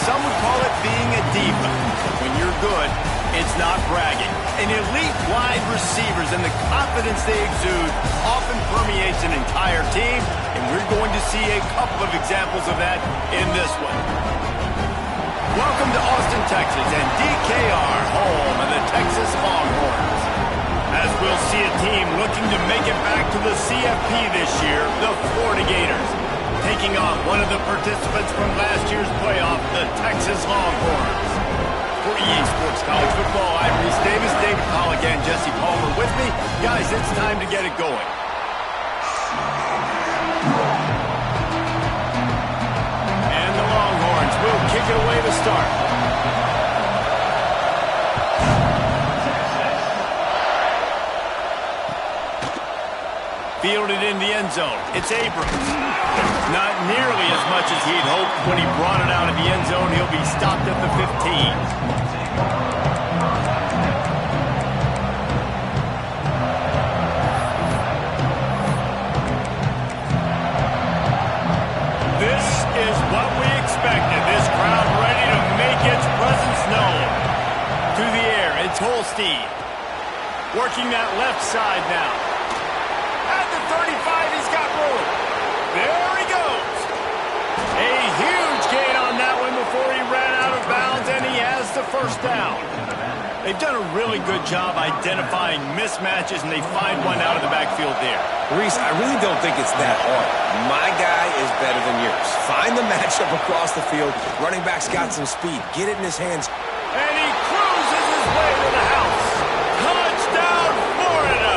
some would call it being a diva. When you're good, it's not bragging. And elite wide receivers and the confidence they exude often permeates an entire team, and we're going to see a couple of examples of that in this one. Welcome to Austin, Texas, and DKR, home of the Texas Longhorns. As we'll see a team looking to make it back to the CFP this year, the Florida Gators, taking on one of the participants from last year's playoff, the Texas Longhorns. For EA Sports College Football, I'm Reese Davis, David Pollack, and Jesse Palmer with me. Guys, it's time to get it going. And the Longhorns will kick it away to start. Fielded in the end zone. It's Abrams. Not nearly as much as he'd hoped when he brought it out of the end zone. He'll be stopped at the 15. This is what we expected. This crowd ready to make its presence known. Through the air, it's Holstein. Working that left side now. At the 35, he's got room. There he goes. A huge gain on that one before he ran out of bounds, and he has the first down. They've done a really good job identifying mismatches, and they find one out of the backfield there. Reese, I really don't think it's that hard. My guy is better than yours. Find the matchup across the field. Running back's got some speed. Get it in his hands. And he cruises his way to the house. Touchdown, Florida!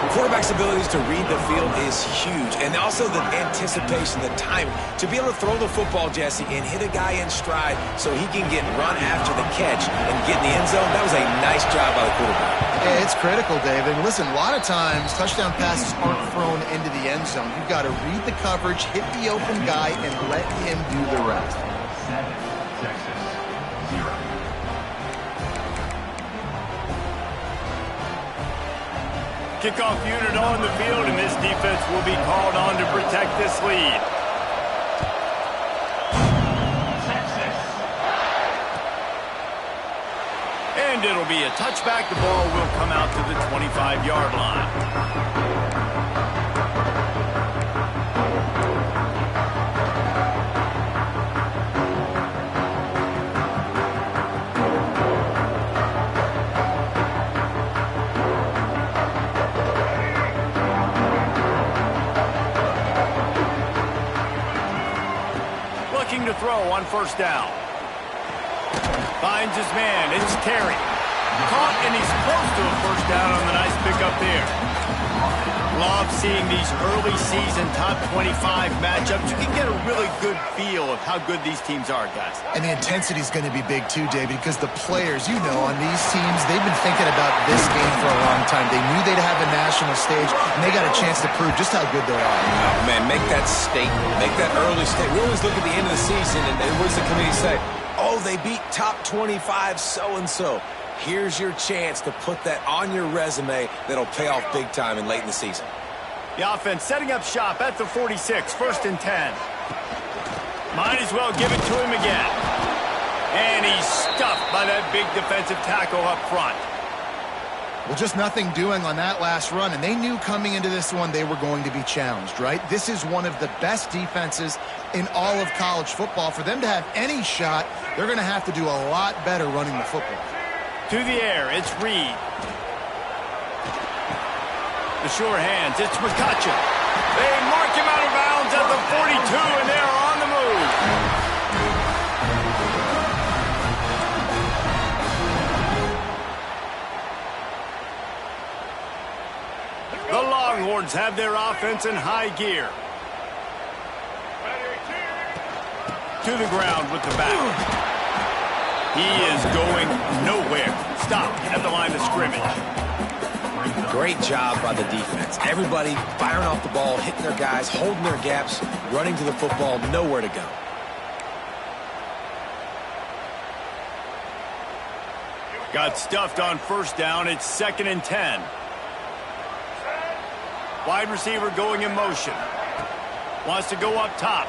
Quarterback's abilities to read the field is huge, and also the anticipation, the timing. To be able to throw the football, Jesse, and hit a guy in stride so he can get run after the catch and get in the end zone, that was a nice job by the quarterback. Yeah, it's critical, David. Listen, a lot of times touchdown passes aren't thrown into the end zone. You've got to read the coverage, hit the open guy, and let him do the rest. Kickoff unit on the field, and this defense will be called on to protect this lead. And it'll be a touchback. The ball will come out to the 25-yard line. To throw on first down. Finds his man. It's Terry. Caught, and he's close to a first down on the nice pickup there. Love seeing these early season top 25 matchups. You can get a really good feel of how good these teams are, guys. And the intensity is going to be big too, David, because the players, you know, on these teams, they've been thinking about this game for a long time. They knew they'd have a national stage, and they got a chance to prove just how good they are. Oh, man, make that statement. Make that early statement. We always look at the end of the season, and what does the committee say? Oh, they beat top 25 so-and-so. Here's your chance to put that on your resume that'll pay off big time and late in the season. The offense setting up shop at the 46, 1st and 10. Might as well give it to him again. And he's stuffed by that big defensive tackle up front. Well, just nothing doing on that last run, and they knew coming into this one they were going to be challenged, right? This is one of the best defenses in all of college football. For them to have any shot, they're going to have to do a lot better running the football. To the air, it's Reed. The sure hands, it's McCutcheon. They mark him out of bounds at the 42, and they're on the move. The Longhorns have their offense in high gear. To the ground with the back. He is going nowhere. Stop at the line of scrimmage. Great job by the defense. Everybody firing off the ball, hitting their guys, holding their gaps, running to the football, nowhere to go. Got stuffed on first down. It's 2nd and 10. Wide receiver going in motion. Wants to go up top.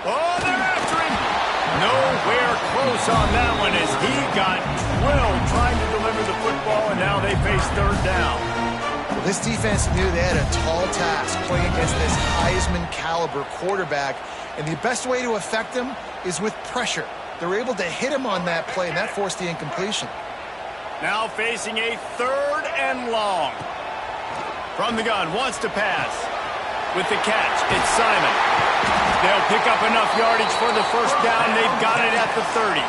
Oh, they're after him. Nowhere close on that one as he got drilled trying to deliver the football, and now they face third down. Well, this defense knew they had a tall task playing against this Heisman-caliber quarterback, and the best way to affect him is with pressure. They were able to hit him on that play, and that forced the incompletion. Now facing a third and long. From the gun, wants to pass. With the catch, it's Simon. They'll pick up enough yardage for the first down. They've got it at the 30.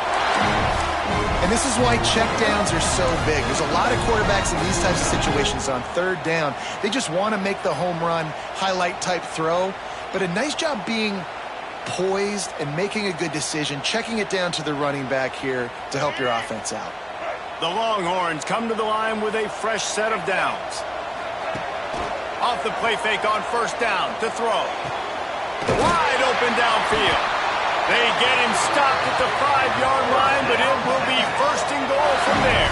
And this is why checkdowns are so big. There's a lot of quarterbacks in these types of situations on third down. They just want to make the home run, highlight type throw. But a nice job being poised and making a good decision, checking it down to the running back here to help your offense out. The Longhorns come to the line with a fresh set of downs. Off the play fake on first down to throw. Wide open downfield. They get him stopped at the 5-yard line, but it will be first and goal from there.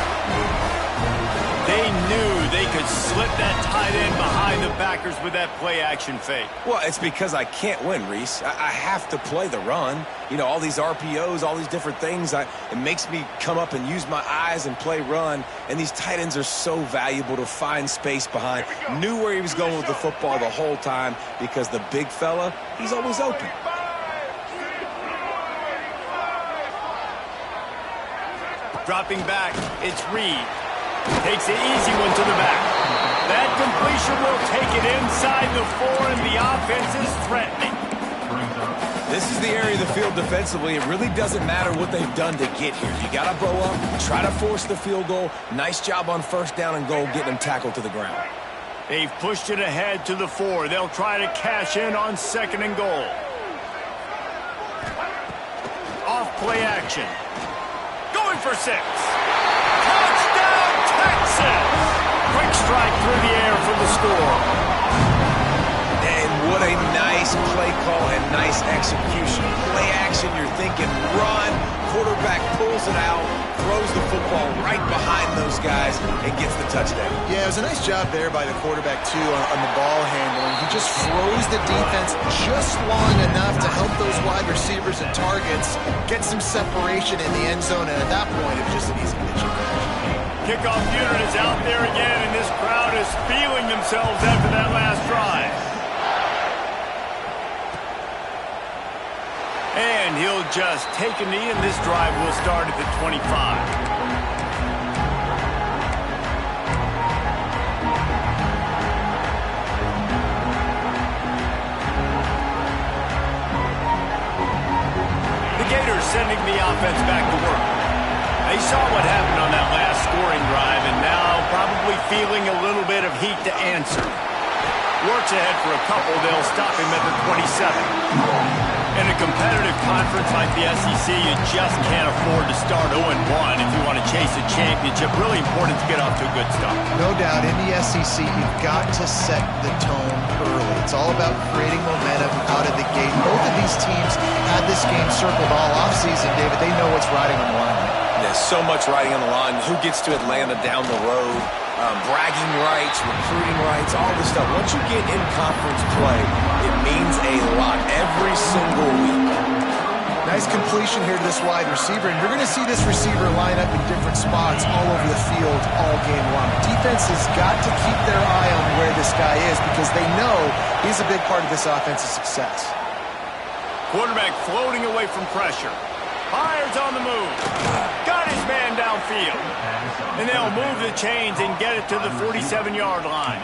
They knew they could slip that tight end behind the backers with that play-action fake. Well, it's because I can't win, Reese. I have to play the run. You know, all these RPOs, all these different things, it makes me come up and use my eyes and play run. And these tight ends are so valuable to find space behind. Knew where he was going with the football the whole time because the big fella, he's always open. Dropping back, it's Reed. Takes an easy one to the back. That completion will take it inside the 4, and the offense is threatening. This is the area of the field defensively. It really doesn't matter what they've done to get here. You got to bow up, try to force the field goal. Nice job on first down and goal, getting them tackled to the ground. They've pushed it ahead to the 4. They'll try to cash in on second and goal. Off play action. Going for 6. Touchdown, Texas! Quick strike through the air for the score. And what a nice play call and nice execution. Play action, you're thinking run. Quarterback pulls it out, throws the football right behind those guys, and gets the touchdown. Yeah, it was a nice job there by the quarterback, too, on the ball handling. He just froze the defense just long enough to help those wide receivers and targets get some separation in the end zone, and at that point, it was just an easy pitch. Kickoff unit is out there again, and this crowd is feeling themselves after that last drive. And he'll just take a knee, and this drive will start at the 25. The Gators sending the offense back to work. They saw what happened on that last scoring drive, and now probably feeling a little bit of heat to answer. Works ahead for a couple. They'll stop him at the 27. In a competitive conference like the SEC, you just can't afford to start 0-1 if you want to chase a championship. Really important to get off to a good start. No doubt, in the SEC, you've got to set the tone early. It's all about creating momentum out of the gate. Both of these teams had this game circled all offseason, David. They know what's riding on the line. There's so much riding on the line. Who gets to Atlanta down the road? Bragging rights, recruiting rights, all this stuff. Once you get in conference play, it means a lot every single week. Nice completion here to this wide receiver, and you're going to see this receiver line up in different spots all over the field all game long. Defense has got to keep their eye on where this guy is because they know he's a big part of this offense's success. Quarterback floating away from pressure. Fires on the move. Got his man downfield. And they'll move the chains and get it to the 47-yard line.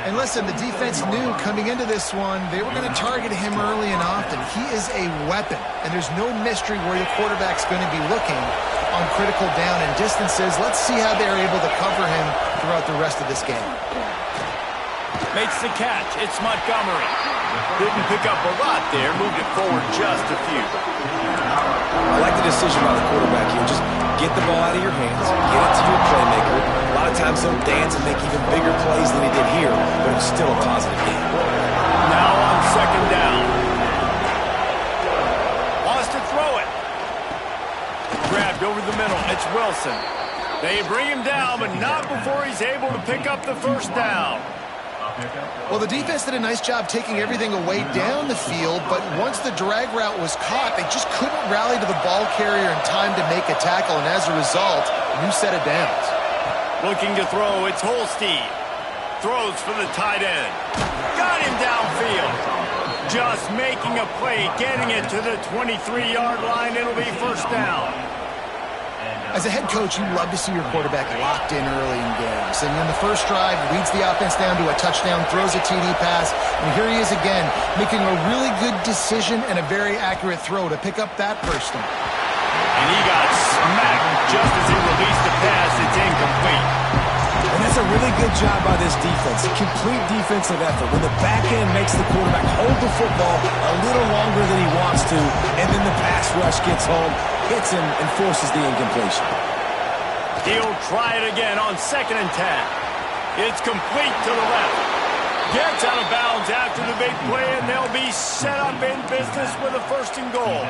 And listen, the defense knew coming into this one, they were going to target him early and often. He is a weapon, and there's no mystery where the quarterback's going to be looking on critical down and distances. Let's see how they're able to cover him throughout the rest of this game. Makes the catch. It's Montgomery. Didn't pick up a lot there. Moved it forward just a few. I like the decision by the quarterback here. Just get the ball out of your hands. Get it to your playmaker. A lot of times he'll dance and make even bigger plays than he did here, but it's still a positive game. Now on second down. Wants to throw it. Grabbed over the middle. It's Wilson. They bring him down, but not before he's able to pick up the first down. Well, the defense did a nice job taking everything away down the field, but once the drag route was caught, they just couldn't rally to the ball carrier in time to make a tackle, and as a result, new set of downs. Looking to throw, it's Holstein. Throws for the tight end. Got him downfield. Just making a play, getting it to the 23-yard line. It'll be first down. As a head coach, you love to see your quarterback locked in early in games. And in the first drive, leads the offense down to a touchdown, throws a TD pass, and here he is again, making a really good decision and a very accurate throw to pick up that first down. And he got smacked just as he released the pass. It's incomplete. And that's a really good job by this defense. Complete defensive effort. When the back end makes the quarterback hold the football a little longer than he wants to, and then the pass rush gets home, hits him, and forces the incompletion. He'll try it again on 2nd and 10. It's complete to the left. Gets out of bounds after the big play, and they'll be set up in business with a 1st and goal.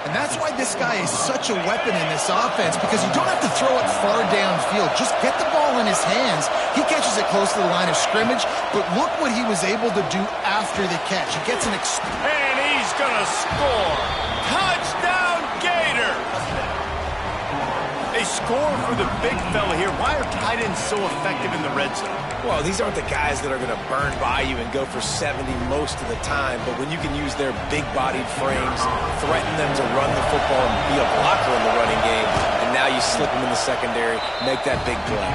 And that's why this guy is such a weapon in this offense, because you don't have to throw it far downfield. Just get the ball in his hands. He catches it close to the line of scrimmage, but look what he was able to do after the catch. He gets an and he's going to score. Touchdown, Gators! They score for the big fella here. Why are tight ends so effective in the red zone? Well, these aren't the guys that are going to burn by you and go for 70 most of the time, but when you can use their big-bodied frames, threaten them to run the football and be a blocker in the running game, and now you slip them in the secondary, make that big play.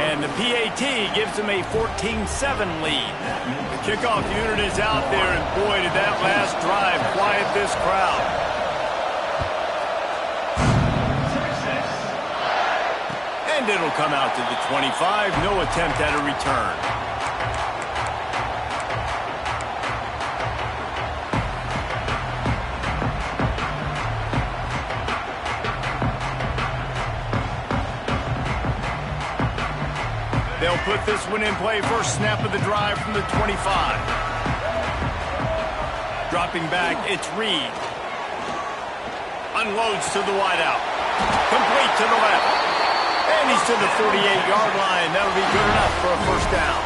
And the PAT gives them a 14-7 lead. The kickoff unit is out there, and boy, did that last drive quiet this crowd. And it'll come out to the 25. No attempt at a return. They'll put this one in play. First snap of the drive from the 25. Dropping back, it's Reed. Unloads to the wideout. Complete to the left. And he's to the 48-yard line. That'll be good enough for a first down.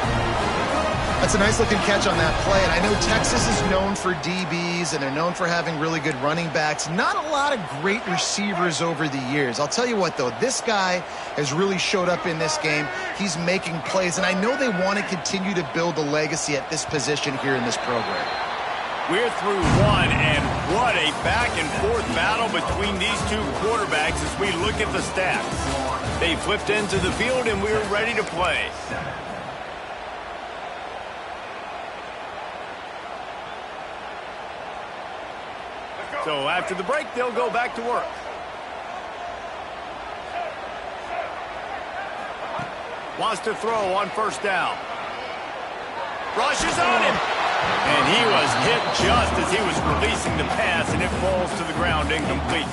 That's a nice-looking catch on that play. And I know Texas is known for DBs, and they're known for having really good running backs. Not a lot of great receivers over the years. I'll tell you what, though. This guy has really showed up in this game. He's making plays, and I know they want to continue to build a legacy at this position here in this program. We're through one, and what a back-and-forth battle between these two quarterbacks as we look at the stats. They flipped into the field, and we're ready to play. So after the break, they'll go back to work. Wants to throw on first down. Rushes on him. And he was hit just as he was releasing the pass, and it falls to the ground incomplete.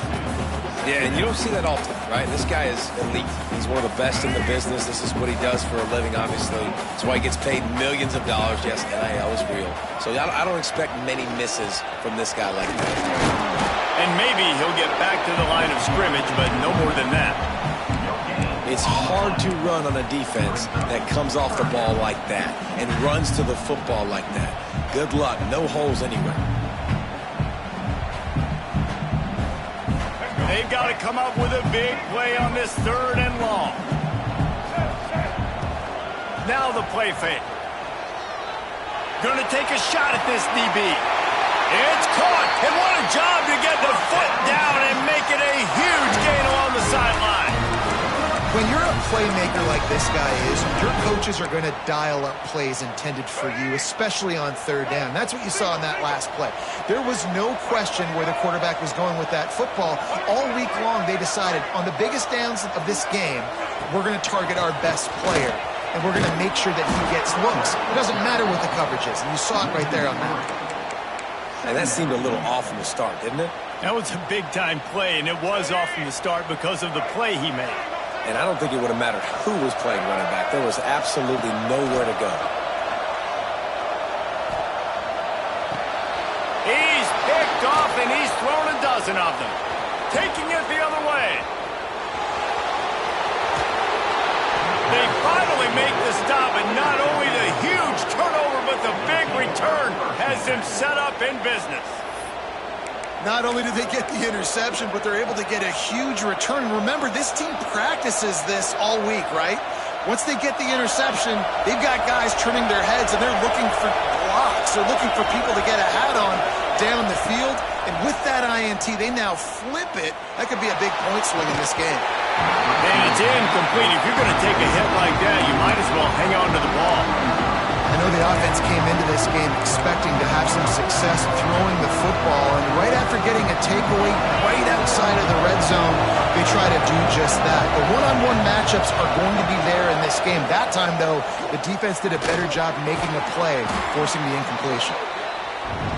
Yeah, and you don't see that often, right? This guy is elite. He's one of the best in the business. This is what he does for a living, obviously. That's why he gets paid millions of dollars. Yes, NIL is real. So I don't expect many misses from this guy like that. And maybe he'll get back to the line of scrimmage, but no more than that. It's hard to run on a defense that comes off the ball like that and runs to the football like that. Good luck. No holes anywhere. They've got to come up with a big play on this 3rd and long. Now the play fake. Going to take a shot at this DB. It's caught. And what a job to get the foot down and make it a huge gain along the sideline. When you're a playmaker like this guy is, your coaches are going to dial up plays intended for you, especially on 3rd down. That's what you saw in that last play. There was no question where the quarterback was going with that football. All week long, they decided on the biggest downs of this game, we're going to target our best player, and we're going to make sure that he gets looks. It doesn't matter what the coverage is, and you saw it right there on that. And that seemed a little off from the start, didn't it? That was a big-time play, and it was off from the start because of the play he made. And I don't think it would have mattered who was playing running back. There was absolutely nowhere to go. He's picked off, and he's thrown a dozen of them. Taking it the other way. They finally make the stop, and not only the huge with a big return has them set up in business. Not only do they get the interception, but they're able to get a huge return. And remember, this team practices this all week, right? Once they get the interception, they've got guys turning their heads, and they're looking for blocks. They're looking for people to get a hat on down the field. And with that INT, they now flip it. That could be a big point swing in this game. And it's incomplete. If you're going to take a hit like that, you might as well hang on to the ball. I know the offense came into this game expecting to have some success throwing the football, and right after getting a takeaway right outside of the red zone, they try to do just that. The one-on-one matchups are going to be there in this game. That time, though, the defense did a better job making a play, forcing the incompletion.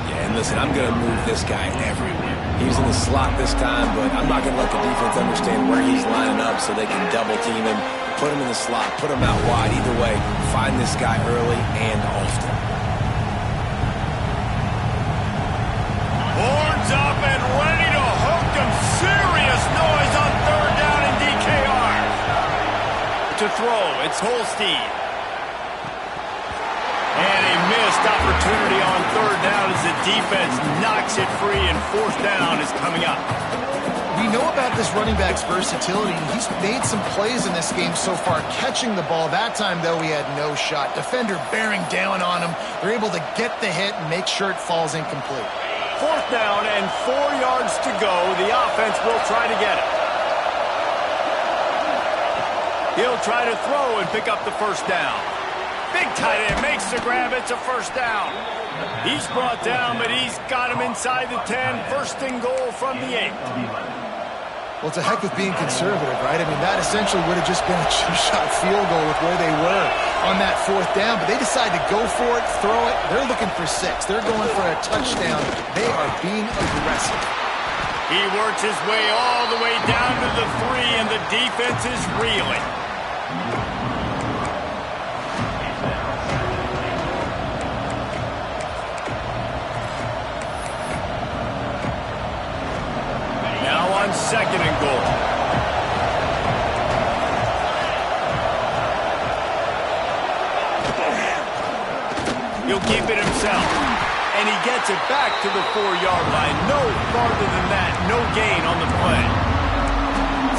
Yeah, and listen, I'm going to move this guy everywhere. He's in the slot this time, but I'm not going to let the defense understand where he's lining up so they can double team him. Put him in the slot, put him out wide. Either way, find this guy early and often. Horns up and ready to hook them. Serious noise on third down in DKR. To throw, it's Holstein. And a missed opportunity on third down as the defense knocks it free, and fourth down is coming up. We know about this running back's versatility. He's made some plays in this game so far, catching the ball. That time, though, he had no shot. Defender bearing down on him. They're able to get the hit and make sure it falls incomplete. Fourth down and 4 yards to go. The offense will try to get it. He'll try to throw and pick up the first down. Big tight end makes the grab. It's a first down. He's brought down, but he's got him inside the 10. First and goal from the 8. Well, it's a heck of being conservative, right? I mean, that essentially would have just been a two-shot field goal with where they were on that fourth down. But they decide to go for it, throw it. They're looking for 6. They're going for a touchdown. They are being aggressive. He works his way all the way down to the 3, and the defense is reeling. Second and goal. He'll keep it himself. And he gets it back to the 4-yard line. No farther than that. No gain on the play.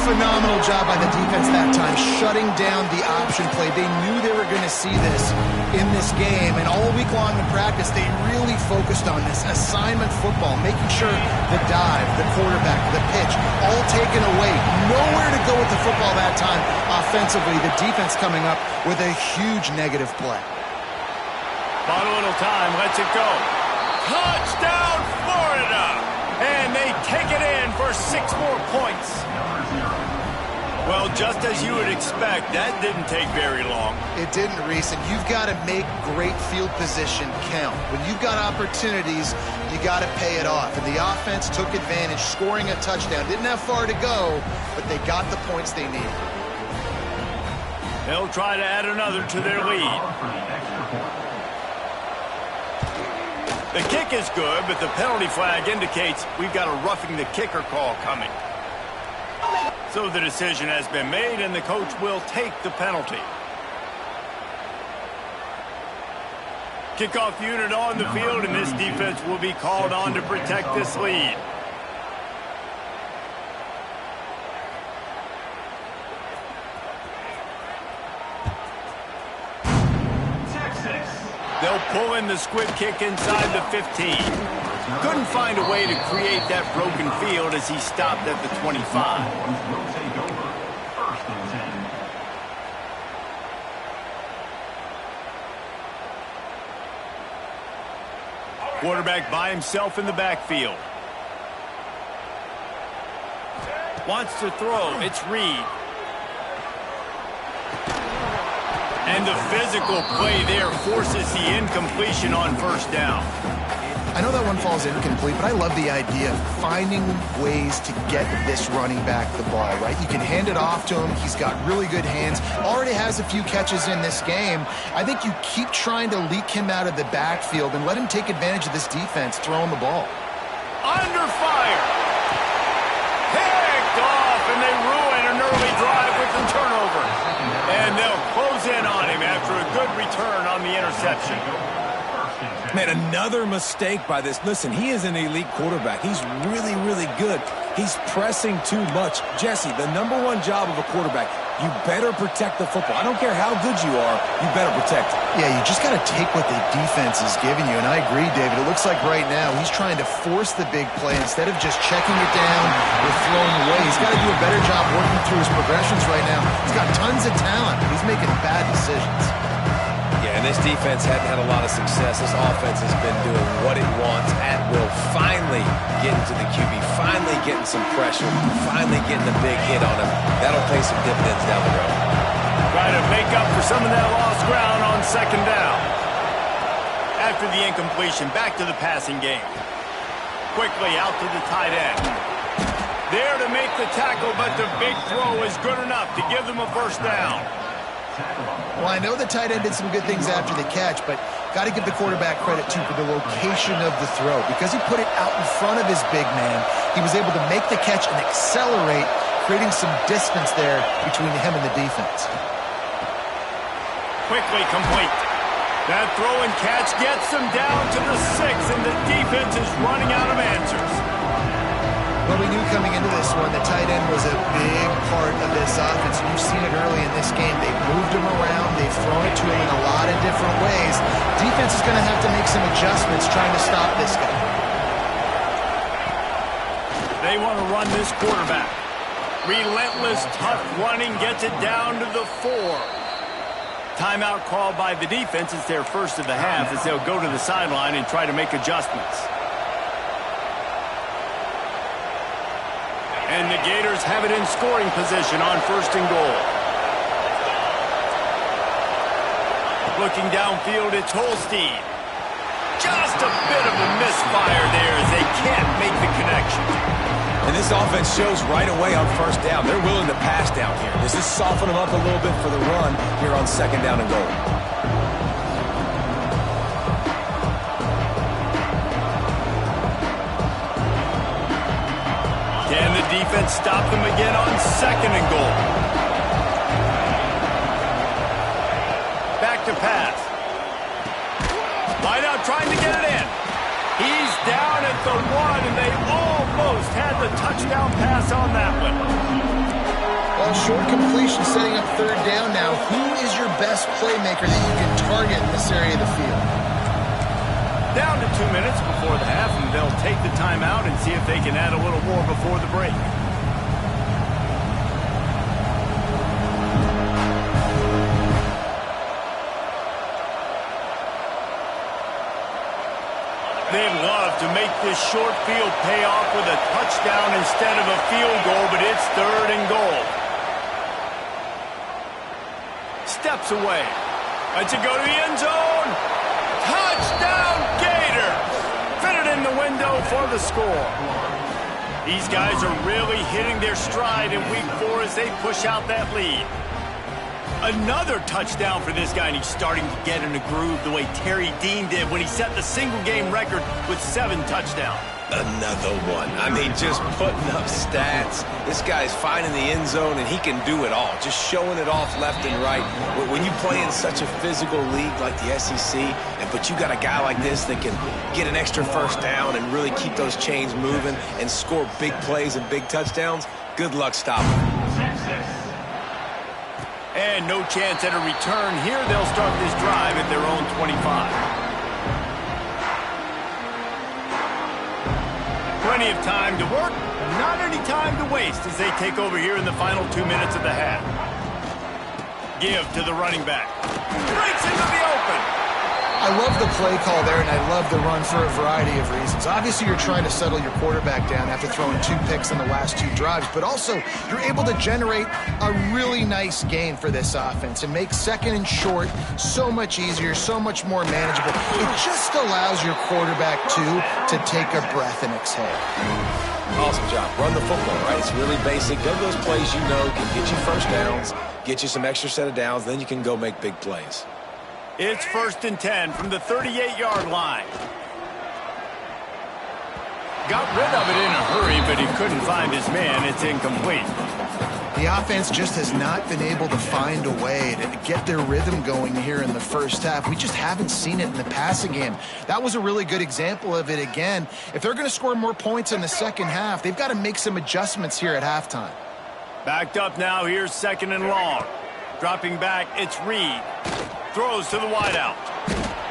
Phenomenal job by the defense that time, shutting down the option play. They knew they were going to see this in this game, and all week long in practice, they really focused on this assignment football, making sure the dive, the quarterback, the pitch, all taken away. Nowhere to go with the football that time offensively. The defense coming up with a huge negative play. Bought a little time, lets it go. Touchdown, Florida! And they take it in for 6 more points. Well, just as you would expect, that didn't take very long. It didn't, Reese, and you've got to make great field position count. When you've got opportunities, you got to pay it off. And the offense took advantage, scoring a touchdown. Didn't have far to go, but they got the points they needed. They'll try to add another to their lead. The kick is good, but the penalty flag indicates we've got a roughing the kicker call coming. So the decision has been made, and the coach will take the penalty. Kickoff unit on the field, and this defense will be called on to protect this lead. They'll pull in the squib kick inside the 15. Couldn't find a way to create that broken field as he stopped at the 25. Quarterback by himself in the backfield. Wants to throw. It's Reed. And the physical play there forces the incompletion on first down. I know that one falls incomplete, but I love the idea of finding ways to get this running back the ball, right? You can hand it off to him. He's got really good hands. Already has a few catches in this game. I think you keep trying to leak him out of the backfield and let him take advantage of this defense throwing the ball. Under fire. Picked off, and they ruin an early drive with the turnover. And they'll close in on him after a good return on the interception. Man, another mistake by this. Listen, he is an elite quarterback. He's really, really good. He's pressing too much. Jesse, the #1 job of a quarterback, you better protect the football. I don't care how good you are, you better protect it. Yeah, you just got to take what the defense is giving you, and I agree, David. It looks like right now he's trying to force the big play instead of just checking it down or throwing away. He's got to do a better job working through his progressions right now. He's got tons of talent, but he's making bad decisions. Yeah, and this defense hadn't had a lot of success. This offense has been doing what it wants at will. Finally getting to the QB, finally getting some pressure, finally getting a big hit on him. That'll pay some dividends down the road. Try to make up for some of that lost ground on second down. After the incompletion, back to the passing game. Quickly out to the tight end. There to make the tackle, but the big throw is good enough to give them a first down. Well, I know the tight end did some good things after the catch, but got to give the quarterback credit, too, for the location of the throw. Because he put it out in front of his big man, he was able to make the catch and accelerate, creating some distance there between him and the defense. Quickly complete. That throw and catch gets them down to the 6, and the defense is running out of answers. Well, we knew coming into this one the tight end was a big part of this offense. You've seen it early in this game. They've moved him around. They've thrown it to him in a lot of different ways. Defense is going to have to make some adjustments trying to stop this guy. They want to run this quarterback. Relentless, tough running gets it down to the 4. Timeout called by the defense. It's their first of the half as they'll go to the sideline and try to make adjustments. And the Gators have it in scoring position on first and goal. Looking downfield, it's Holstein. Just a bit of a misfire there as they can't make the connection. And this offense shows right away on first down. They're willing to pass down here. Does this soften them up a little bit for the run here on second down and goal? Can the defense stop them again on second and goal? Back to pass. Line out trying to get it in. He's down at the 1, and they almost had the touchdown pass on that one. Well, short completion setting up third down now. Who is your best playmaker that you can target in this area of the field? Down to 2 minutes before the half, and they'll take the timeout and see if they can add a little more before the break. They'd love to make this short field pay off with a touchdown instead of a field goal, but it's third and goal. Steps away. Lets it go to the end zone. Touchdown, Gator! Fitted in the window for the score. These guys are really hitting their stride in week 4 as they push out that lead. Another touchdown for this guy, and he's starting to get in a groove the way Terry Dean did when he set the single-game record with 7 touchdowns. Another one. I mean, just putting up stats. This guy's finding the end zone, and he can do it all. Just showing it off left and right. When you play in such a physical league like the SEC, but you got a guy like this that can get an extra first down and really keep those chains moving and score big plays and big touchdowns, good luck stopping. And no chance at a return here. They'll start this drive at their own 25. Plenty of time to work, not any time to waste as they take over here in the final 2 minutes of the half. Give to the running back. Breaks into the open. I love the play call there, and I love the run for a variety of reasons. Obviously, you're trying to settle your quarterback down after throwing 2 picks in the last 2 drives, but also you're able to generate a really nice gain for this offense and make second and short so much easier, so much more manageable. It just allows your quarterback, too, to take a breath and exhale. Awesome job. Run the football, right? It's really basic. Go to those plays you know can get you first downs, get you some extra set of downs, then you can go make big plays. It's 1st and 10 from the 38-yard line. Got rid of it in a hurry, but he couldn't find his man. It's incomplete. The offense just has not been able to find a way to get their rhythm going here in the first half. We just haven't seen it in the passing game. That was a really good example of it again. If they're going to score more points in the second half, they've got to make some adjustments here at halftime. Backed up now, here's 2nd and long. Dropping back, it's Reed. Throws to the wideout.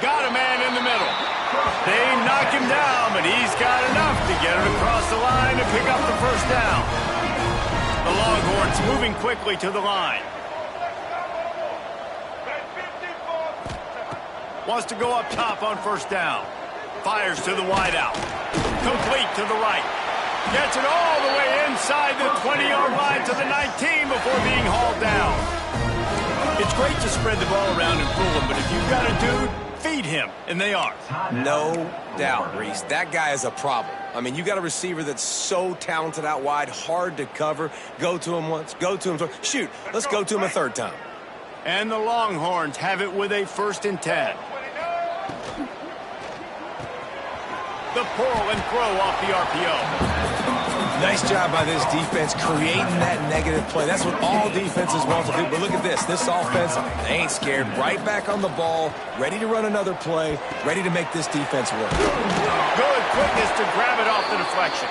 Got a man in the middle. They knock him down, but he's got enough to get it across the line and pick up the first down. The Longhorns moving quickly to the line. Wants to go up top on first down. Fires to the wideout. Complete to the right. Gets it all the way inside the 20-yard line to the 19 before being hauled down. It's great to spread the ball around and fool him, but if you've got a dude, feed him, and they are. No doubt, Reese. That guy is a problem. I mean, you got a receiver that's so talented out wide, hard to cover. Go to him once, go to him twice. Shoot, let's go to him a third time. And the Longhorns have it with a 1st and 10. The pull and throw off the RPO. Nice job by this defense creating that negative play. That's what all defenses want to do. But look at this. This offense, they ain't scared. Right back on the ball, ready to run another play, ready to make this defense work. Good quickness to grab it off the deflection.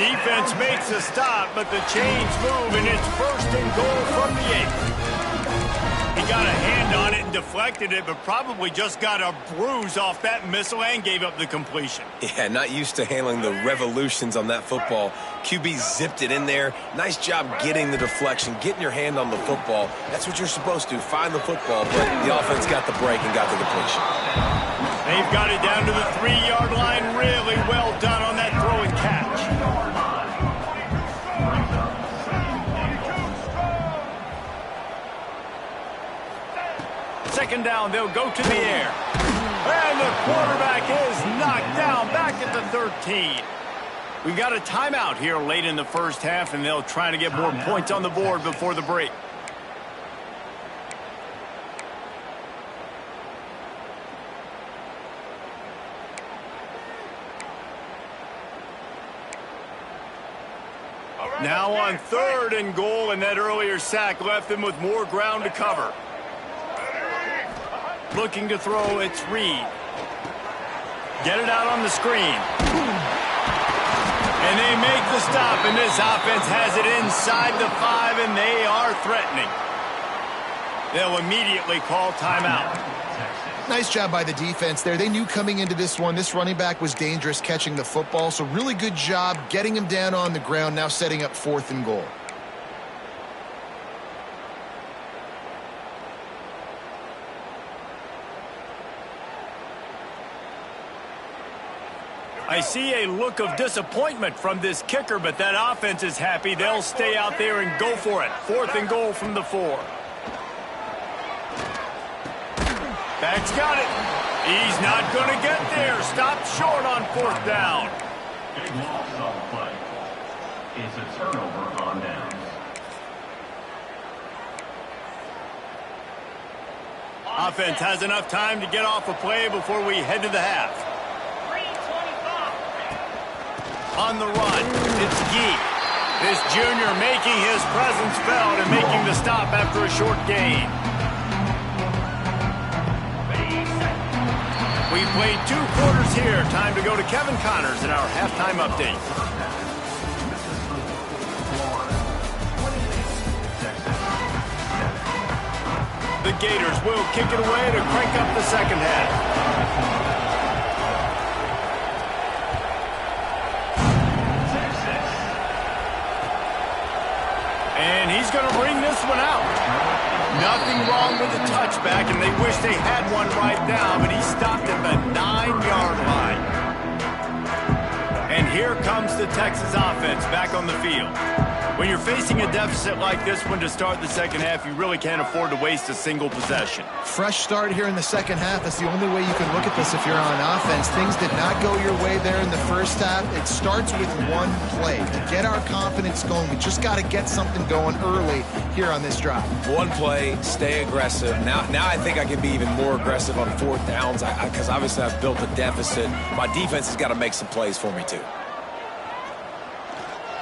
Defense makes a stop, but the chains move, and it's 1st and goal from the 8. He got a hand on it and deflected it, but probably just got a bruise off that missile and gave up the completion. Yeah, not used to handling the revolutions on that football. QB zipped it in there. Nice job getting the deflection, getting your hand on the football. That's what you're supposed to, find the football, but the offense got the break and got the completion. They've got it down to the 3-yard line. Really well done on that throw and catch. 2nd down, they'll go to the air. And the quarterback is knocked down back at the 13. We've got a timeout here late in the first half, and they'll try to get more points on the board before the break. Now on 3rd and goal, and that earlier sack left them with more ground to cover. Looking to throw, it's Reed. Get it out on the screen. And they make the stop, and this offense has it inside the 5, and they are threatening. They'll immediately call timeout. Nice job by the defense there. They knew coming into this one, this running back was dangerous catching the football, so really good job getting him down on the ground, now setting up 4th and goal. I see a look of disappointment from this kicker, but that offense is happy. They'll stay out there and go for it. 4th and goal from the 4. Back's got it. He's not going to get there. Stopped short on 4th down. Big loss on the play. It's a turnover on downs. Offense has enough time to get off a play before we head to the half. On the run, it's Gee. This junior making his presence felt and making the stop after a short gain. We played 2 quarters here. Time to go to Kevin Connors in our halftime update. The Gators will kick it away to crank up the second half. And he's going to bring this one out. Nothing wrong with the touchback, and they wish they had one right now, but he stopped at the 9-yard line. And here comes the Texas offense back on the field. When you're facing a deficit like this one to start the second half, you really can't afford to waste a single possession. Fresh start here in the second half. That's the only way you can look at this if you're on offense. Things did not go your way there in the first half. It starts with one play. To get our confidence going, we just got to get something going early here on this drive. One play, stay aggressive. Now I think I can be even more aggressive on 4th downs because obviously I've built a deficit. My defense has got to make some plays for me too.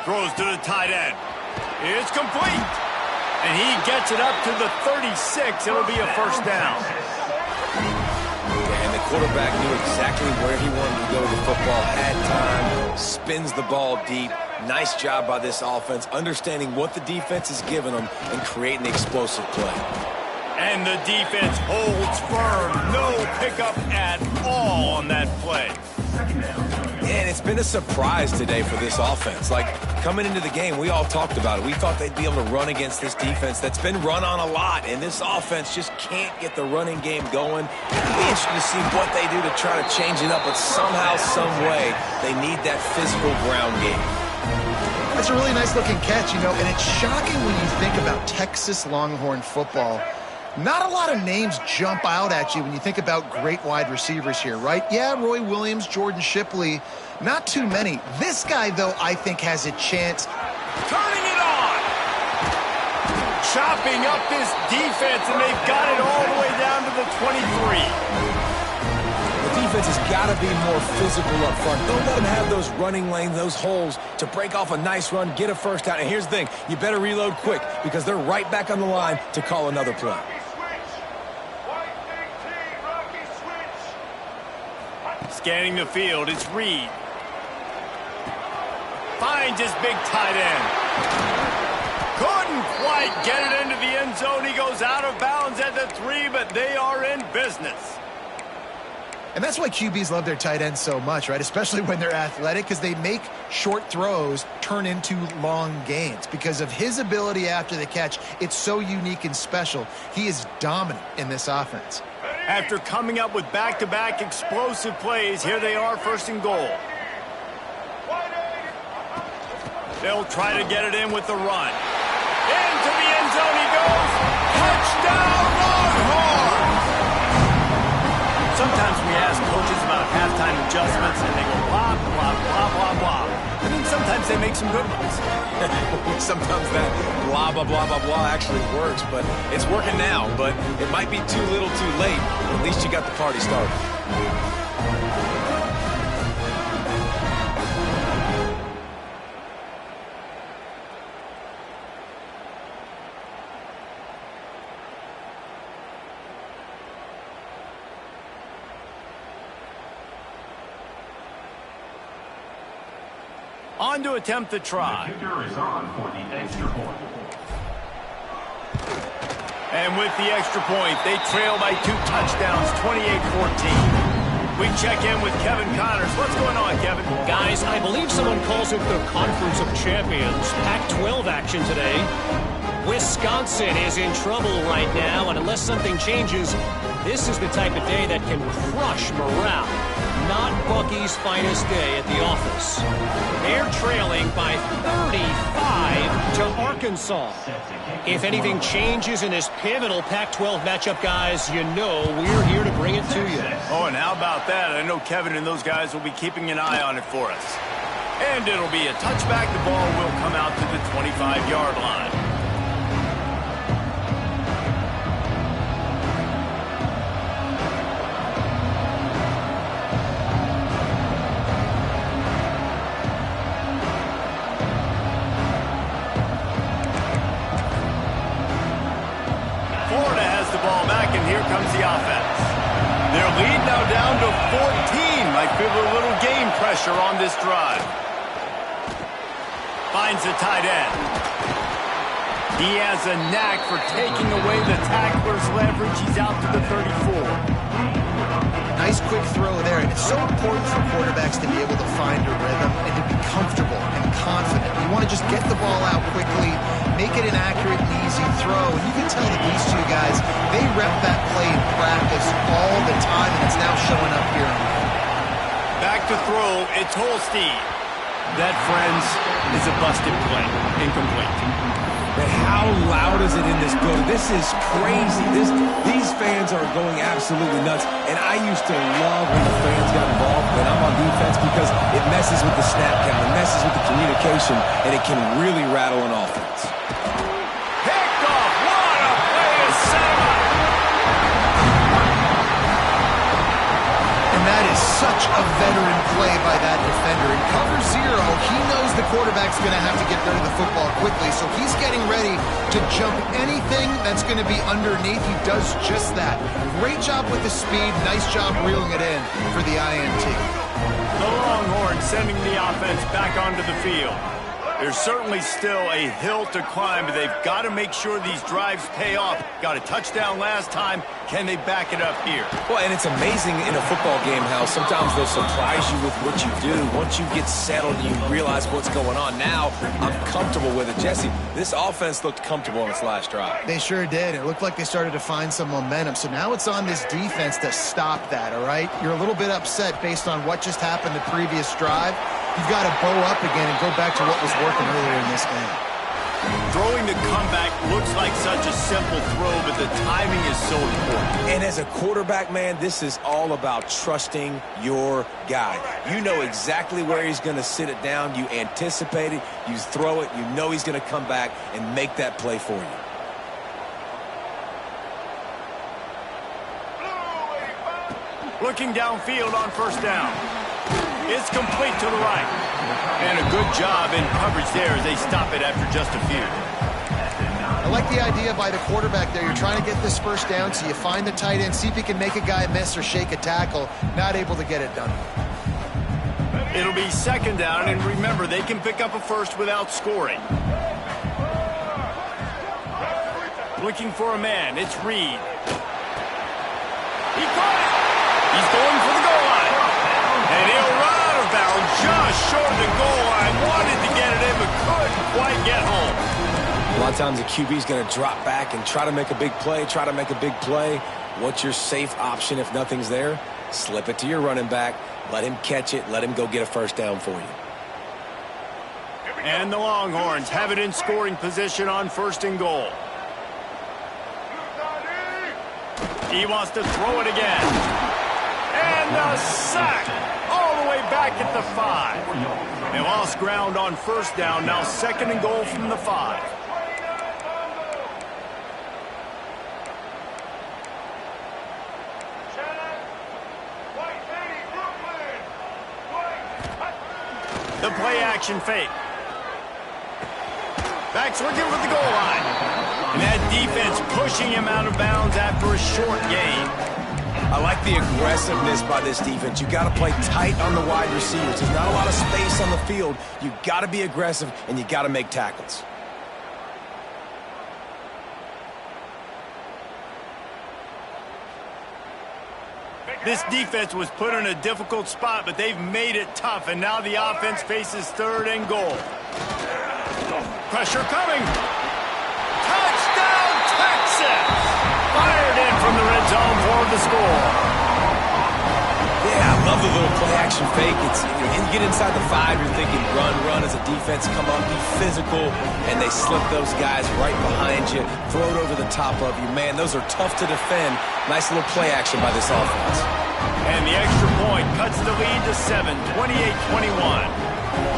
Throws to the tight end. It's complete. And he gets it up to the 36. It'll be a first down. And the quarterback knew exactly where he wanted to go with the football, had time, spins the ball deep. Nice job by this offense, understanding what the defense is giving them and creating the explosive play. And the defense holds firm. No pickup at all on that play. And it's been a surprise today for this offense. Like, coming into the game, we all talked about it. We thought they'd be able to run against this defense that's been run on a lot, and this offense just can't get the running game going. It'll be interesting to see what they do to try to change it up, but somehow, some way, they need that physical ground game. That's a really nice-looking catch, and it's shocking when you think about Texas Longhorn football. Not a lot of names jump out at you when you think about great wide receivers here, right? Yeah, Roy Williams, Jordan Shipley, not too many. This guy, though, I think has a chance. Turning it on! Chopping up this defense, and they've got it all the way down to the 23. The defense has got to be more physical up front. Don't let them have those running lanes, those holes to break off a nice run, get a first down. And here's the thing, you better reload quick because they're right back on the line to call another play. Scanning the field, it's Reed. Finds his big tight end. Couldn't quite get it into the end zone. He goes out of bounds at the 3, but they are in business. And that's why QBs love their tight ends so much, right? Especially when they're athletic, because they make short throws turn into long gains. Because of his ability after the catch, it's so unique and special. He is dominant in this offense. After coming up with back-to-back explosive plays, here they are, first and goal. They'll try to get it in with the run. Into the end zone he goes. Touchdown, Longhorns! Sometimes we ask coaches about halftime adjustments, and they go blah, blah, blah, blah, blah. I mean, sometimes they make some good ones. Sometimes that blah, blah, blah, blah, blah actually works, but it's working now. But it might be too little too late. At least you got the party started. On to attempt the try. The kicker is on for the extra point. And with the extra point, they trail by 2 touchdowns, 28-14. We check in with Kevin Connors. What's going on, Kevin? Guys, I believe someone calls it the Conference of Champions. Pac-12 action today. Wisconsin is in trouble right now, and unless something changes, this is the type of day that can crush morale. Not Bucky's finest day at the office. They're trailing by 35 to Arkansas. If anything changes in this pivotal Pac-12 matchup, guys, you know we're here to bring it to you. Oh, and how about that? I know Kevin and those guys will be keeping an eye on it for us. And it'll be a touchback. The ball will come out to the 25-yard line. Here comes the offense. Their lead now down to 14. Might feel a little game pressure on this drive. Finds the tight end. He has a knack for taking away the tackler's leverage. He's out to the 34. Nice quick throw there, and it's so important for quarterbacks to be able to find a rhythm and to be comfortable and confident. You want to just get the ball out quickly, make it an accurate and easy throw, and you can tell that these two guys, they rep that play in practice all the time, and it's now showing up here. Back to throw, it's Holstein. That, friends, is a busted play. Incomplete. But how loud is it in this building? This is crazy. These fans are going absolutely nuts. And I used to love when the fans got involved when I'm on defense because it messes with the snap count, it messes with the communication, and it can really rattle an offense. Picked off. What a play to set him up. And that is such Such a veteran play by that defender. In cover zero, he knows the quarterback's going to have to get rid of the football quickly, so he's getting ready to jump anything that's going to be underneath. He does just that. Great job with the speed. Nice job reeling it in for the INT. The Longhorns sending the offense back onto the field. There's certainly still a hill to climb, but they've got to make sure these drives pay off. Got a touchdown last time. Can they back it up here? Well, and it's amazing in a football game how sometimes they'll surprise you with what you do. Once you get settled and you realize what's going on, now I'm comfortable with it. Jesse, this offense looked comfortable on its last drive. They sure did. It looked like they started to find some momentum. So now it's on this defense to stop that, all right? You're a little bit upset based on what just happened the previous drive. You've got to bow up again and go back to what was working earlier in this game. Throwing the comeback looks like such a simple throw, but the timing is so important. And as a quarterback, man, this is all about trusting your guy. You know exactly where he's going to sit it down. You anticipate it. You throw it. You know he's going to come back and make that play for you. Looking downfield on first down. It's complete to the right. And a good job in coverage there as they stop it after just a few. I like the idea by the quarterback there. You're trying to get this first down, so you find the tight end, see if he can make a guy miss or shake a tackle. Not able to get it done. It'll be second down, and remember, they can pick up a first without scoring. Looking for a man. It's Reed. He caught it. He's going for the goal line. And he'll run out of bounds just short of the goal line. Wanted to get it in, but couldn't quite get home. A lot of times the QB is going to drop back and try to make a big play, What's your safe option if nothing's there? Slip it to your running back. Let him catch it. Let him go get a first down for you. And the Longhorns have it in scoring position on first and goal. He wants to throw it again. And a sack all the way back at the 5. They lost ground on first down. Now second and goal from the 5. The play action fake. Back's looking for the goal line. And that defense pushing him out of bounds after a short gain. I like the aggressiveness by this defense. You got to play tight on the wide receivers. There's not a lot of space on the field. You got to be aggressive, and you got to make tackles. This defense was put in a difficult spot, but they've made it tough, and now the offense faces third and goal. Pressure coming. Touchdown, Texas! Fired in from the red zone for the score. Yeah, I love the little play-action fake. You get inside the 5, you're thinking run as a defense, come up, be physical, and they slip those guys right behind you, throw it over the top of you. Man, those are tough to defend. Nice little play action by this offense. And the extra point cuts the lead to 7, 28-21.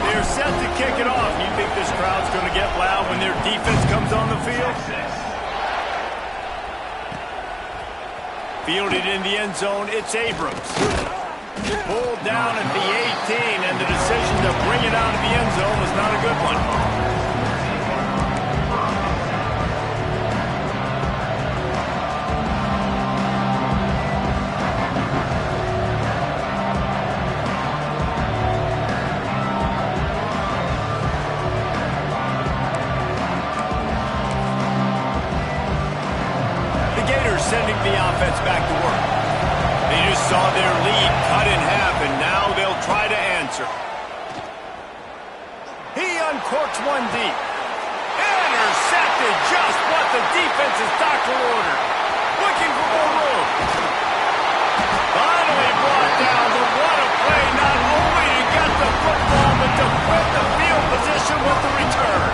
They're set to kick it off. You think this crowd's going to get loud when their defense comes on the field? Fielded in the end zone, it's Abrams. Pulled down at the 18, and the decision to bring it out of the end zone was not a good one. Sending the offense back to work. They just saw their lead cut in half, and now they'll try to answer. He uncorks one deep. Intercepted, just what the defense's doctor ordered. Looking for more room. Finally brought down, but what a play, not only to get the football, but to put the field position with the return.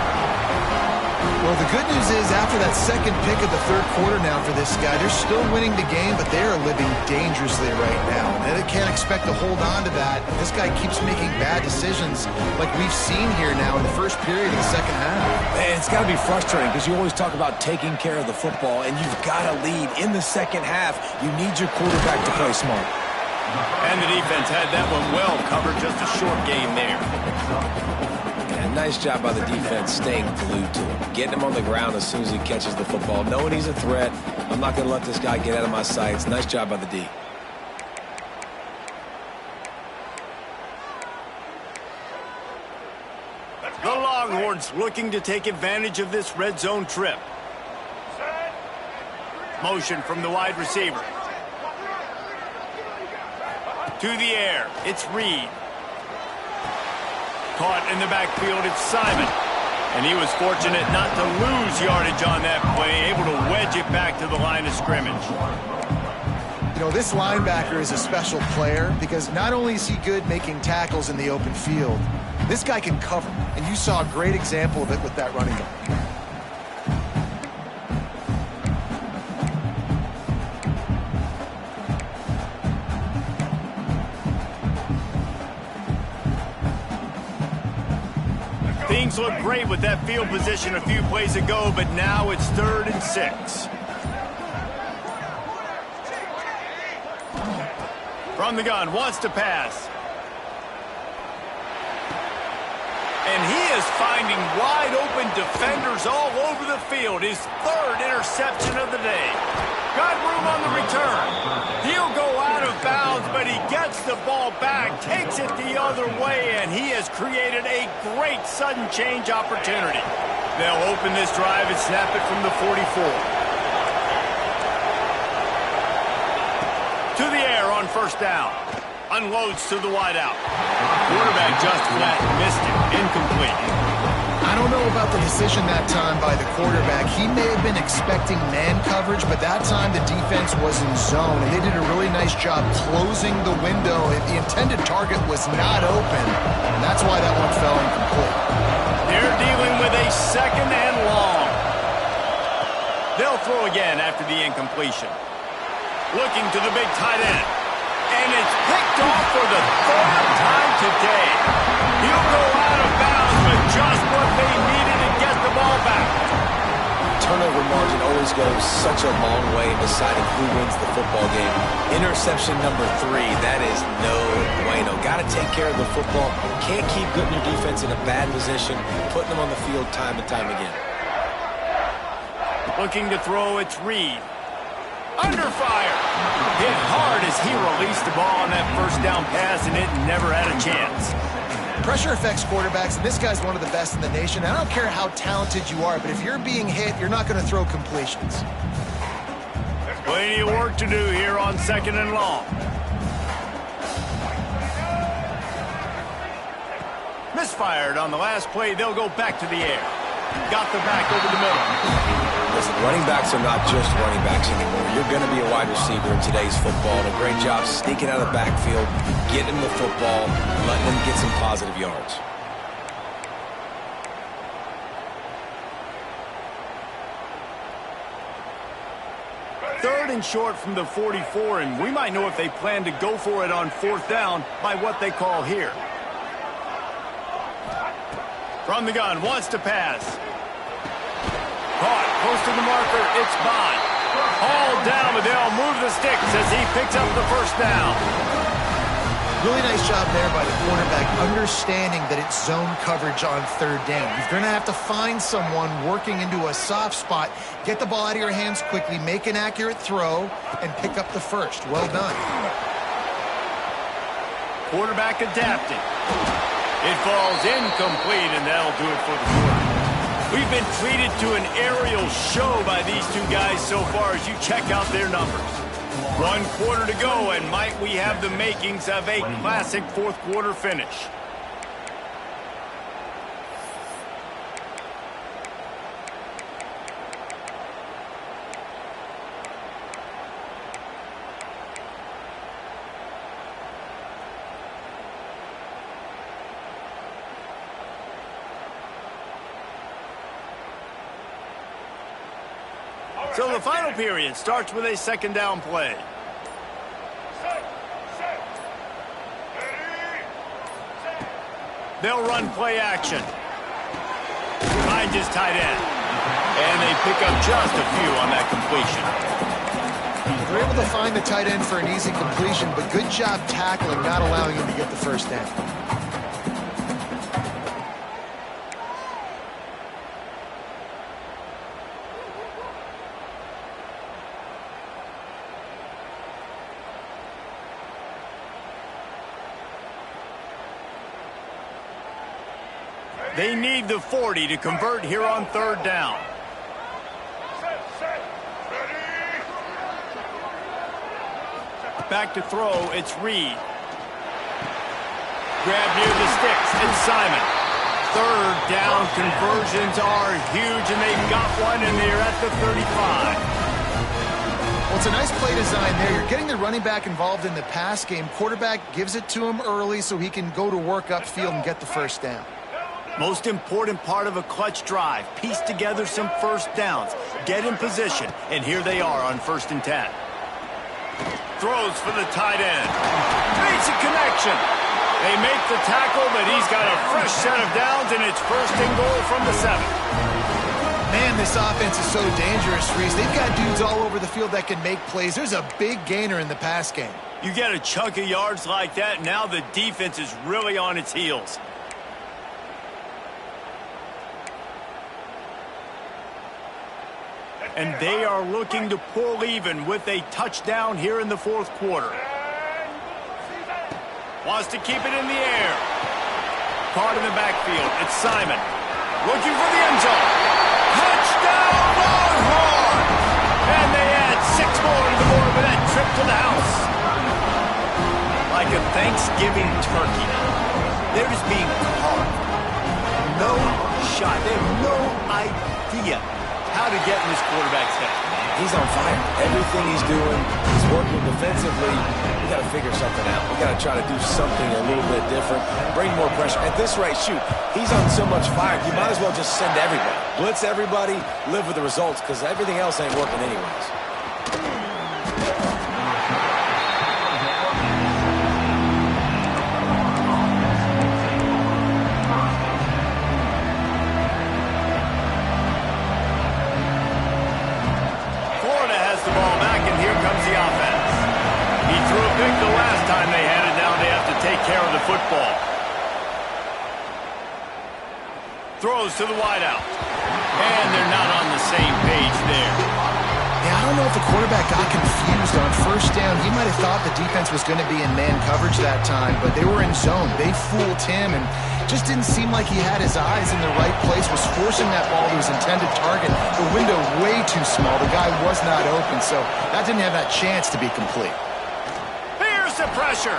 Well, the good news is after that second pick of the third quarter now for this guy, they're still winning the game, but they are living dangerously right now. And they can't expect to hold on to that. This guy keeps making bad decisions like we've seen here now in the first period of the second half. Man, it's got to be frustrating because you always talk about taking care of the football, and you've got to lead in the second half. You need your quarterback to play smart. And the defense had that one well covered, just a short gain there. Yeah, nice job by the defense staying glued to him. Getting him on the ground as soon as he catches the football. Knowing he's a threat, I'm not going to let this guy get out of my sights. Nice job by the D. The Longhorns looking to take advantage of this red zone trip. Motion from the wide receiver. To the air, it's Reed. Caught in the backfield, it's Simon. And he was fortunate not to lose yardage on that play, able to wedge it back to the line of scrimmage. You know, this linebacker is a special player because not only is he good making tackles in the open field, this guy can cover. And you saw a great example of it with that running back. Things look great with that field position a few plays ago, but now it's 3rd and 6. From the gun, wants to pass. And he is finding wide open defenders all over the field. His 3rd interception of the day. Got room on the return. He'll go out of bounds, but he gets the ball back, takes it the other way, and he has created a great sudden change opportunity. They'll open this drive and snap it from the 44. To the air on 1st down. Unloads to the wideout. Quarterback just flat missed it. Incomplete. I don't know about the decision that time by the quarterback. He may have been expecting man coverage, but that time the defense was in zone, and they did a really nice job closing the window. The intended target was not open, and that's why that one fell incomplete. They're dealing with a 2nd and long. They'll throw again after the incompletion. Looking to the big tight end. And it's picked off for the 3rd time today. He'll go out of bounds, but just what they needed to get the ball back. Turnover margin always goes such a long way in deciding who wins the football game. Interception number 3, that is no bueno. Got to take care of the football. Can't keep putting your defense in a bad position, putting them on the field time and time again. Looking to throw, it's Reed. Under fire. Hit hard as he released the ball on that 1st down pass, and it never had a chance. Pressure affects quarterbacks, and this guy's one of the best in the nation. I don't care how talented you are, but if you're being hit, you're not going to throw completions. Plenty of work to do here on 2nd and long. Misfired on the last play. They'll go back to the air. Got the back over the middle. Listen, running backs are not just running backs anymore. You're going to be a wide receiver in today's football. And a great job sneaking out of the backfield, getting him the football, letting him get some positive yards. Third and short from the 44, and we might know if they plan to go for it on 4th down by what they call here. From the gun, wants to pass. Caught, close to the marker, it's Bond. Hauled down, but they'll move the sticks as he picks up the 1st down. Really nice job there by the quarterback, understanding that it's zone coverage on 3rd down. You're going to have to find someone working into a soft spot, get the ball out of your hands quickly, make an accurate throw, and pick up the 1st. Well done. Quarterback adapting. It falls incomplete, and that'll do it for the quarter. We've been treated to an aerial show by these two guys so far as you check out their numbers. 1 quarter to go, and might we have the makings of a classic 4th quarter finish. So the final period starts with a 2nd down play. They'll run play action. Behind his tight end. And they pick up just a few on that completion. They're able to find the tight end for an easy completion, but good job tackling, not allowing him to get the first down. They need the 40 to convert here on third down. Back to throw, it's Reed. Grab near the sticks, it's Simon. Third down conversions are huge, and they've got one, and they're at the 35. Well, it's a nice play design there. You're getting the running back involved in the pass game. Quarterback gives it to him early so he can go to work upfield and get the first down. Most important part of a clutch drive. Piece together some first downs. Get in position, and here they are on 1st and 10. Throws for the tight end. Makes a connection. They make the tackle, but he's got a fresh set of downs, and it's 1st and goal from the 7. Man, this offense is so dangerous, Reese. They've got dudes all over the field that can make plays. There's a big gainer in the pass game. You get a chunk of yards like that, now the defense is really on its heels. And they are looking to pull even with a touchdown here in the 4th quarter. Wants to keep it in the air. Caught in the backfield. It's Simon. Looking for the end zone. Touchdown, Longhorn! And they add 6 more to the board with that trip to the house. Like a Thanksgiving turkey. They're just being carved. No shot. They have no idea how to get in this quarterback's head. He's on fire. Everything he's doing, he's working defensively. We got to figure something out. We got to try to do something a little bit different, bring more pressure. At this rate, shoot, he's on so much fire, you might as well just send everybody. Blitz everybody, live with the results, because everything else ain't working anyways. The last time they had it down, they have to take care of the football. Throws to the wideout. And they're not on the same page there. Yeah, I don't know if the quarterback got confused on 1st down. He might have thought the defense was going to be in man coverage that time, but they were in zone. They fooled him and just didn't seem like he had his eyes in the right place, was forcing that ball to his intended target. The window way too small. The guy was not open, so that didn't have that chance to be complete. The pressure.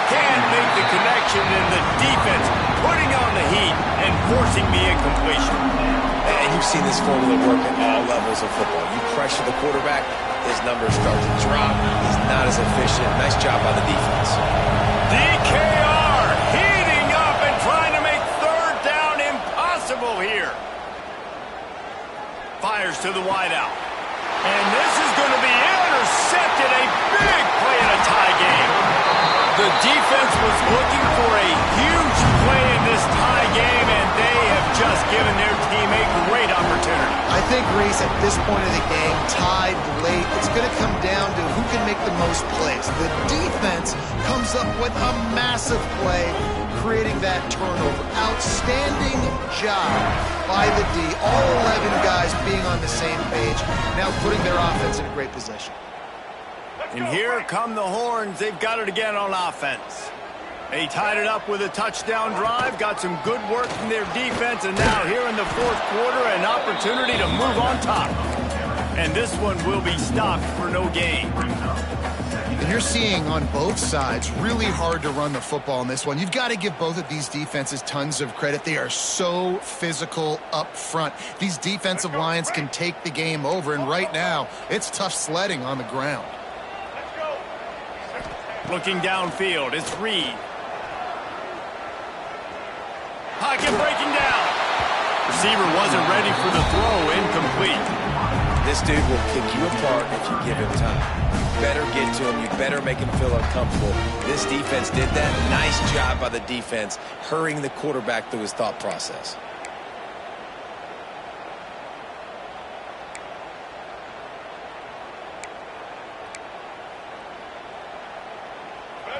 Can't make the connection, and the defense putting on the heat and forcing the incompletion. And you've seen this formula work at all levels of football. You pressure the quarterback, his numbers start to drop. He's not as efficient. Nice job by the defense. DKR heating up and trying to make 3rd down impossible here. Fires to the wideout. And this is going to be intercepted. A big play in a tie game. The defense was looking for a huge play in this tie game, and they have just given their team a great opportunity. I think, Reese, at this point of the game, tied late, it's going to come down to who can make the most plays. The defense comes up with a massive play, creating that turnover. Outstanding job by the D. All 11 guys being on the same page, now putting their offense in a great position. And here come the Horns. They've got it again on offense. They tied it up with a touchdown drive, got some good work from their defense, and now here in the 4th quarter, an opportunity to move on top. And this one will be stopped for no gain. And you're seeing on both sides really hard to run the football in this one. You've got to give both of these defenses tons of credit. They are so physical up front. These defensive lines can take the game over, and right now, it's tough sledding on the ground. Looking downfield, it's Reed. Pocket breaking down. Receiver wasn't ready for the throw, incomplete. This dude will kick you apart if you give him time. You better get to him. You better make him feel uncomfortable. This defense did that. Nice job by the defense, hurrying the quarterback through his thought process.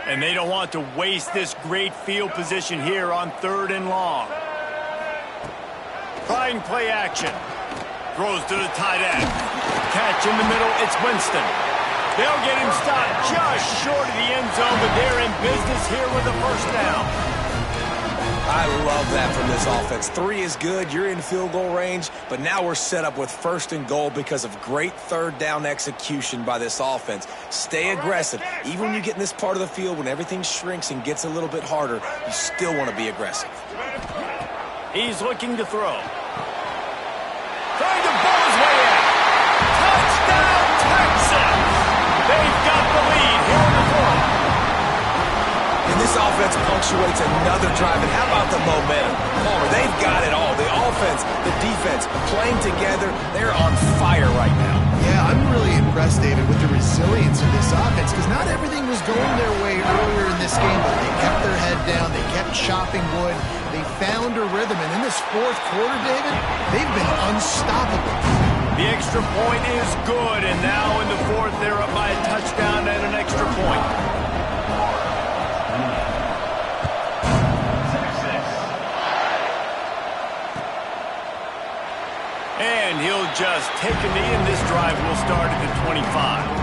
And they don't want to waste this great field position here on 3rd and long. Trying play action. Throws to the tight end. Catch in the middle, it's Winston. They'll get him stopped just short of the end zone, but they're in business here with a first down. I love that from this offense. 3 is good, you're in field goal range, but now we're set up with 1st and goal because of great 3rd down execution by this offense. Stay aggressive. Even when you get in this part of the field, when everything shrinks and gets a little bit harder, you still want to be aggressive. He's looking to throw. Trying to ball his way in. Touchdown, Texans! They've got the lead here in the 4th. And this offense punctuates another drive. And how about the momentum? Palmer, they've got it all. The offense, the defense, playing together. They're on fire right now. Yeah, I'm really impressed, David, with the resilience of this offense, because not everything was going their way earlier in this game, but they kept their head down. They kept chopping wood. They found a rhythm. And in this 4th quarter, David, they've been unstoppable. The extra point is good, and now in the 4th, they're up by a touchdown and an extra point. And he'll just take a knee, and this drive will start at the 25.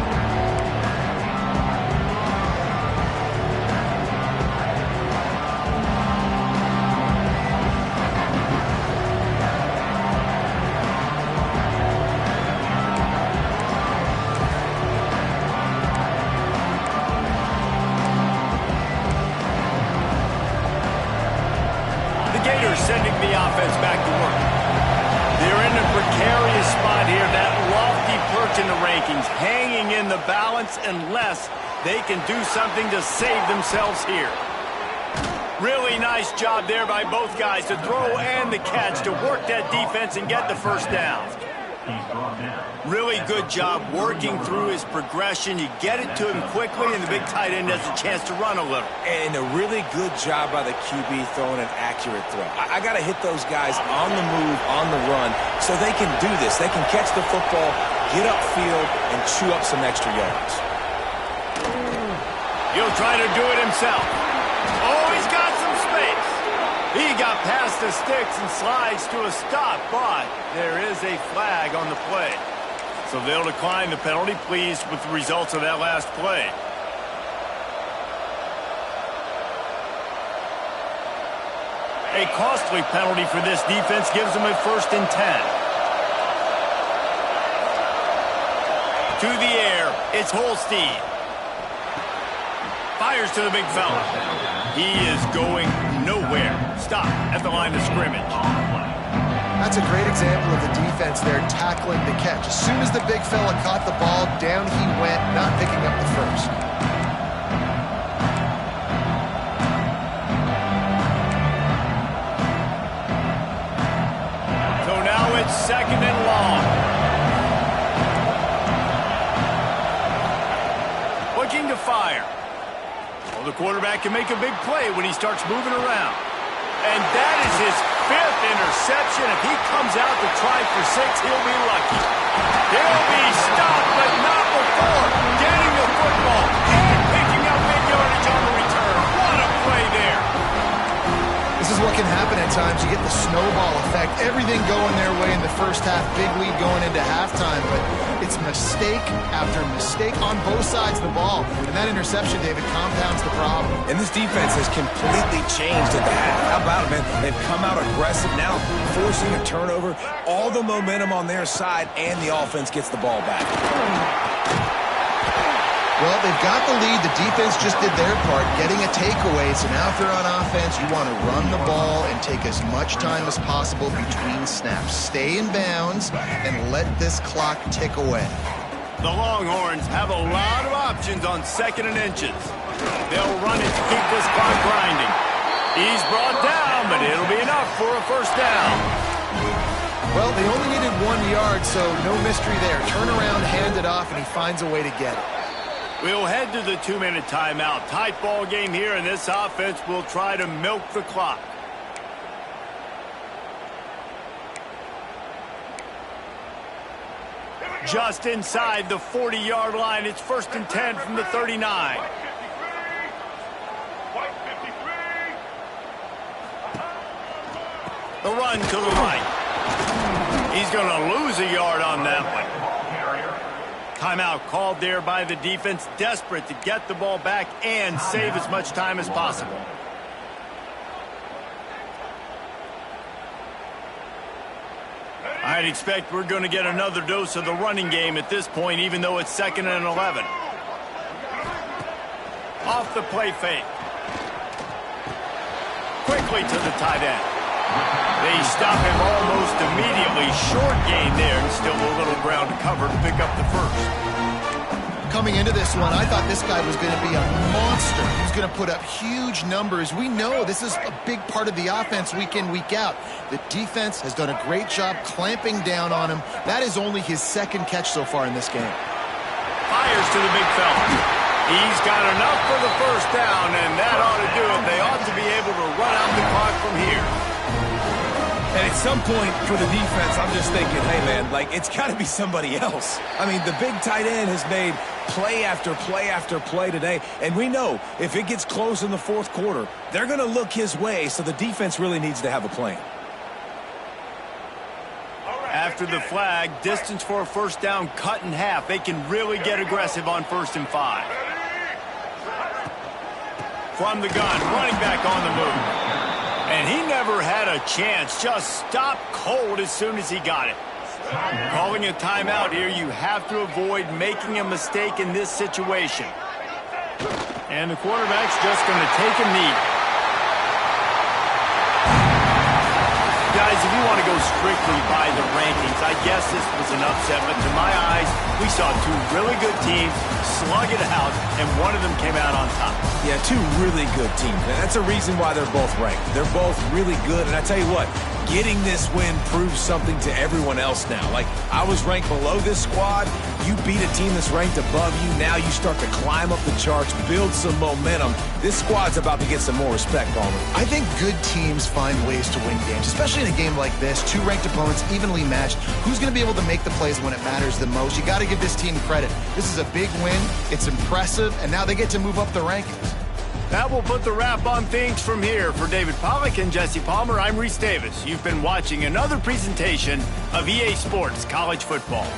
The Gators sending the offense back to work. They're in a precarious spot here, that lofty perch in the rankings, hanging in the balance unless they can do something to save themselves here. Really nice job there by both guys to throw and the catch to work that defense and get the first down. Really good job working through his progression. You get it to him quickly, and the big tight end has a chance to run a little. And a really good job by the QB throwing an accurate throw. I got to hit those guys on the move, on the run, so they can do this. They can catch the football, get upfield, and chew up some extra yards. He'll try to do it himself. Oh, he's got some space. He got past the sticks and slides to a stop, but there is a flag on the play. So they'll decline the penalty. Pleased with the results of that last play. A costly penalty for this defense gives them a 1st and 10. To the air, it's Holstein. Fires to the big fella. He is going nowhere. Stop at the line of scrimmage. That's a great example of the defense there tackling the catch. As soon as the big fella caught the ball, down he went, not picking up the first. So now it's 2nd and long. Looking to fire. Well, the quarterback can make a big play when he starts moving around. And that is his 5th interception. If he comes out to try for 6, he'll be lucky. He'll be stopped, but not before getting the football and picking up big yardage on the return. What a play there. This is what can happen at times. You get the snowball effect. Everything going their way in the first half. Big lead going into halftime. But it's mistake after mistake on both sides of the ball. And that interception, David, compounds the problem. And this defense has completely changed at the half. How about it, man? They've come out aggressive now, forcing a turnover. All the momentum on their side, and the offense gets the ball back. Well, they've got the lead. The defense just did their part, getting a takeaway. So now if they're on offense, you want to run the ball and take as much time as possible between snaps. Stay in bounds and let this clock tick away. The Longhorns have a lot of options on 2nd and inches. They'll run it to keep this clock grinding. He's brought down, but it'll be enough for a first down. Well, they only needed 1 yard, so no mystery there. Turn around, hand it off, and he finds a way to get it. We'll head to the 2-minute timeout. Tight ball game here, and this offense will try to milk the clock. Just inside the 40-yard line. It's 1st and 10 from the 39. The run to the right. He's going to lose a yard on that one. Timeout called there by the defense, desperate to get the ball back and save as much time as possible. I'd expect we're going to get another dose of the running game at this point, even though it's 2nd and 11. Off the play fake. Quickly to the tight end. They stop him almost immediately. Short gain there, and still a little ground to cover to pick up the first. Coming into this one, I thought this guy was going to be a monster. He was going to put up huge numbers. We know this is a big part of the offense week in, week out. The defense has done a great job clamping down on him. That is only his 2nd catch so far in this game. Fires to the big fella. He's got enough for the first down, and that ought to do it. They ought to be able to run out the clock from here. And at some point for the defense, I'm just thinking, hey, man, like, it's got to be somebody else. I mean, the big tight end has made play after play after play today, and we know if it gets close in the 4th quarter, they're going to look his way, so the defense really needs to have a plan. After the flag, distance for a first down cut in half. They can really get aggressive on 1st and 5. From the gun, running back on the move. And he never had a chance, just stopped cold as soon as he got it. Calling a timeout here, you have to avoid making a mistake in this situation. And the quarterback's just going to take a knee. Guys, if you want to go strictly by the rankings, I guess this was an upset, but to my eyes, we saw 2 really good teams slug it out, and one of them came out on top. Yeah, 2 really good teams, and that's a reason why they're both ranked. They're both really good, and I tell you what, getting this win proves something to everyone else now. Like, I was ranked below this squad. You beat a team that's ranked above you. Now you start to climb up the charts, build some momentum. This squad's about to get some more respect, Palmer. I think good teams find ways to win games, especially in a game like this. 2 ranked opponents, evenly matched. Who's going to be able to make the plays when it matters the most? You got to give this team credit. This is a big win. It's impressive, and now they get to move up the rankings. That will put the wrap on things from here. For David Pollack and Jesse Palmer, I'm Reese Davis. You've been watching another presentation of EA Sports College Football.